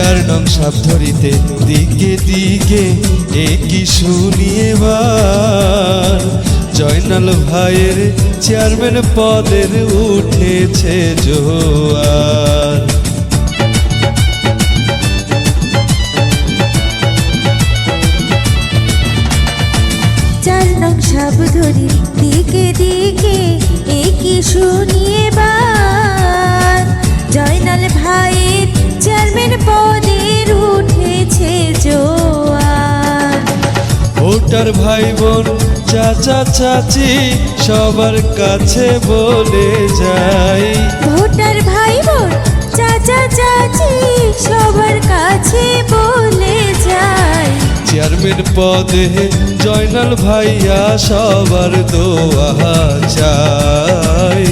4 নং সাবধরিতে দিকে দিকে একই শুনিয়ে বার জয়নাল ভাইয়ের চেয়ারম্যান পদের উঠেছে জোয়ার। 4 নং সাবধরি দিকে দিকে একই শুনিয়ে বার জয়নাল ভাইয়ের চেয়ারম্যান পদের উঠেছে জোয়ার। ভোটার ভাই বোন চাচা চাচি সবার কাছে বলে যাই, ভোটার ভাই বোন চাচা চাচি সবার কাছে বলে যায়, চেয়ারম্যান পদে জয়নাল ভাইয়া সবার দোয়া চাই।